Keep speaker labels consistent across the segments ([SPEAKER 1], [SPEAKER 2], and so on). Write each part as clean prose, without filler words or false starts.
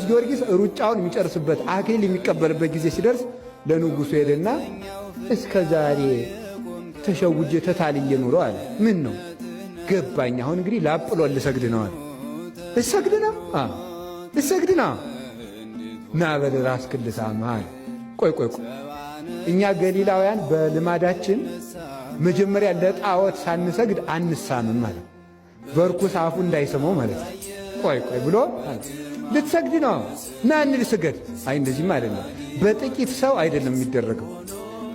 [SPEAKER 1] ጊዮርጊስ ሩጫውን የሚጨርስበት አክሊል የሚቀበልበት ጊዜ ሲደርስ ለንጉሡ ሄደና እስከ ዛሬ ተሸውጄ ተታልዬ ኑሮ አለ። ምን ነው ገባኝ። አሁን እንግዲህ ለአጵሎን ልሰግድ ነው አለ። ልሰግድ ነው? ልሰግድ ነው። ና በል ራስህን ልሳም አለ። ቆይ እኛ ገሊላውያን በልማዳችን መጀመሪያ ለጣዖት ሳንሰግድ አንሳምም ማለት በርኩስ አፉ እንዳይሰማው ማለት ነው። ቆይ ብሎ ልትሰግድ ነው? ና እንስገድ። አይ እንደዚህም አይደለም። በጥቂት ሰው አይደለም የሚደረገው።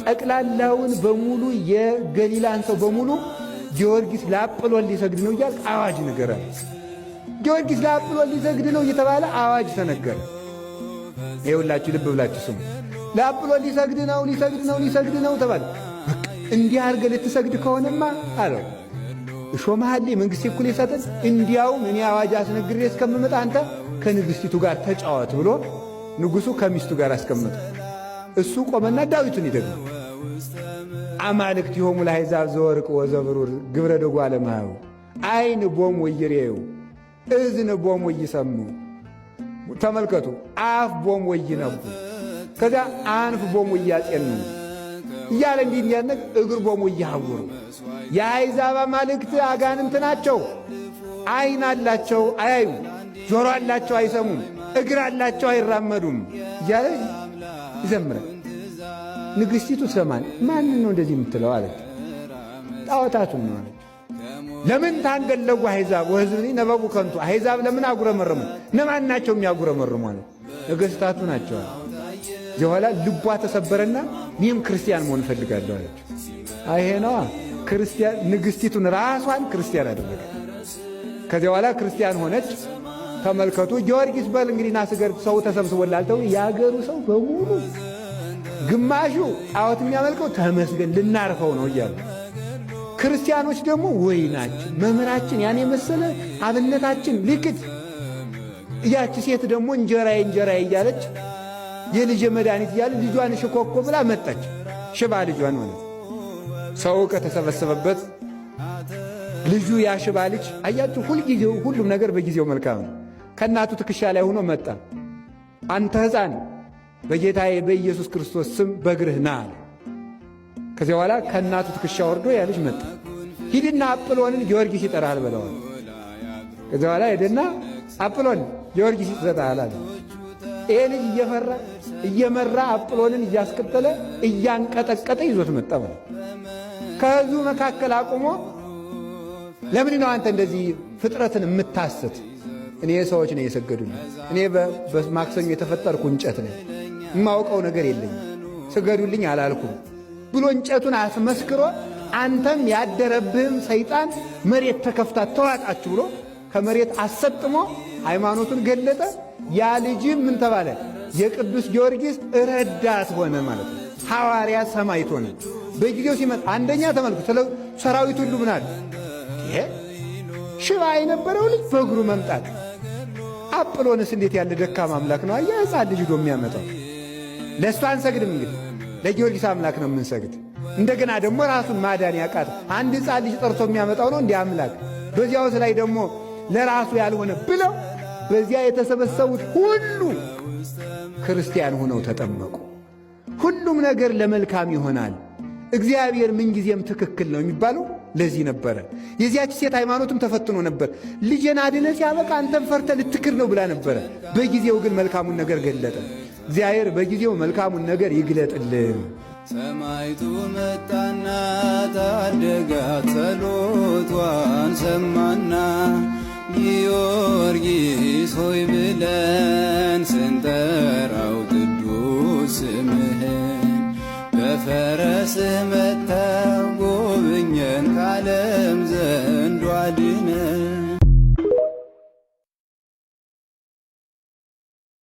[SPEAKER 1] ጠቅላላውን በሙሉ የገሊላን ሰው በሙሉ ጊዮርጊስ ለአጵሎን ሊሰግድ ነው እያል አዋጅ ነገረ። ጊዮርጊስ ለአጵሎን ሊሰግድ ነው እየተባለ አዋጅ ተነገረ። ይኸውላችሁ ልብ ብላችሁ ስሙ። ለአጵሎን ሊሰግድ ነው ተባለ። እንዲህ አድርገህ ልትሰግድ ከሆነማ አለው እሾመሃሌ መንግሥቴ እኩል የሰጠን እንዲያውም እኔ አዋጅ አስነግሬ እስከምመጣ አንተ ከንግሥቲቱ ጋር ተጫወት ብሎ ንጉሡ ከሚስቱ ጋር አስቀመጠ። እሱ ቆመና ዳዊቱን ይደግም አማልክቲሆሙ ለአሕዛብ ዘወርቅ ወዘብሩር ግብረ ደጓለ እምኀበ አይን ቦሙ ወይሬዩ እዝን ቦሙ ወይሰሙ። ተመልከቱ። አፍ ቦሙ ወይነቡ ከዚያ አንፍ ቦሙ ወያጼኑ እያለ እንዲህ እንዲያነግ እግር ቦሙ ወይሐውሩ። የአሕዛብ አማልክት አጋንንት ናቸው። አይን አላቸው አያዩም፣ ጆሮ አላቸው አይሰሙም፣ እግር አላቸው አይራመዱም እያለ ይዘምራል። ንግሥቲቱ ሰማን ማንን ነው እንደዚህ የምትለው አለች። ጣዖታቱን ነው አለች። ለምን ታንገለጉ አሕዛብ ወሕዝብኒ ነበቡ ከንቱ። አሕዛብ ለምን አጉረመረሙ? እነማን ናቸው የሚያጉረመርሙ አለ። ነገሥታቱ ናቸው አለ። እዚህ በኋላ ልቧ ተሰበረና እኔም ክርስቲያን መሆን እፈልጋለሁ አለች። ይሄ ነዋ ክርስቲያን። ንግሥቲቱን ራሷን ክርስቲያን አደረገ። ከዚያ በኋላ ክርስቲያን ሆነች። ተመልከቱ። ጊዮርጊስ በል እንግዲህ ና ስገድ፣ ሰው ተሰብስቦላል ተብሎ የአገሩ ሰው በሙሉ ግማሹ ጣዖት የሚያመልከው ተመስገን ልናርፈው ነው እያሉ፣ ክርስቲያኖች ደግሞ ወይናችን መምህራችን ያን የመሰለ አብነታችን ልክት። እያች ሴት ደግሞ እንጀራዬ እያለች የልጅ መድኃኒት እያለ ልጇን ሽኮኮ ብላ መጣች። ሽባ ልጇን ማለት ሰው ከተሰበሰበበት ልጁ ያ ሽባ ልጅ አያችሁ፣ ሁልጊዜው ሁሉም ነገር በጊዜው መልካም ነው። ከእናቱ ትከሻ ላይ ሆኖ መጣ። አንተ ሕፃን በጌታዬ በኢየሱስ ክርስቶስ ስም በእግርህ ና አለ። ከዚያ በኋላ ከእናቱ ትከሻ ወርዶ ያ ልጅ መጣ። ሂድና አጵሎንን ጊዮርጊስ ይጠራል በለዋል። ከዚያ በኋላ ሄደና አጵሎን ጊዮርጊስ ይሰጣል አለ። ይሄ ልጅ እየመራ አጵሎንን እያስቀጠለ እያንቀጠቀጠ ይዞት መጣ። ከሕዝቡ መካከል አቁሞ ለምን ነው አንተ እንደዚህ ፍጥረትን የምታስት? እኔ ሰዎች ነው የሰገዱልኝ። እኔ በማክሰኞ የተፈጠርኩ እንጨት ነኝ፣ የማውቀው ነገር የለኝም፣ ስገዱልኝ አላልኩም ብሎ እንጨቱን አስመስክሮ አንተም ያደረብህም ሰይጣን መሬት ተከፍታ ተዋጣችሁ ብሎ ከመሬት አሰጥሞ ሃይማኖቱን ገለጠ። ያ ልጅም ምን ተባለ? የቅዱስ ጊዮርጊስ ረዳት ሆነ ማለት ነው። ሐዋርያ ሰማዕት ሆነ። በጊዜው ሲመጣ አንደኛ ተመልኩ ሰራዊት ሁሉ ምን አለ? ይሄ ሽባ የነበረው ልጅ በእግሩ መምጣት። አጵሎንስ እንዴት ያለ ደካማ አምላክ ነው! አያ ሕፃን ልጅ ዶ የሚያመጣው። ለእሱ አንሰግድም እንግዲህ ለጊዮርጊስ አምላክ ነው የምንሰግድ። እንደገና ደግሞ ራሱን ማዳን ያቃት አንድ ሕፃን ልጅ ጠርቶ የሚያመጣው ነው እንዲህ አምላክ። በዚያውስ ላይ ደግሞ ለራሱ ያልሆነ ብለው በዚያ የተሰበሰቡት ሁሉ ክርስቲያን ሆነው ተጠመቁ። ሁሉም ነገር ለመልካም ይሆናል። እግዚአብሔር ምንጊዜም ትክክል ነው የሚባለው ለዚህ ነበረ። የዚያች ሴት ሃይማኖትም ተፈትኖ ነበር። ልጄን አድነ ሲያበቃ አንተም ፈርተ ልትክር ነው ብላ ነበረ። በጊዜው ግን መልካሙን ነገር ገለጠ። እግዚአብሔር በጊዜው መልካሙን ነገር ይግለጥልን።
[SPEAKER 2] ሰማይቱ መጣና ታደጋት፣ ጸሎቷን ሰማና ጊዮርጊስ ሆይ ብለን ስንጠራው ቅዱስ ስምህን በፈረስህ መጥተህ ጎብኘን ካለም ዘንዱ አድነን።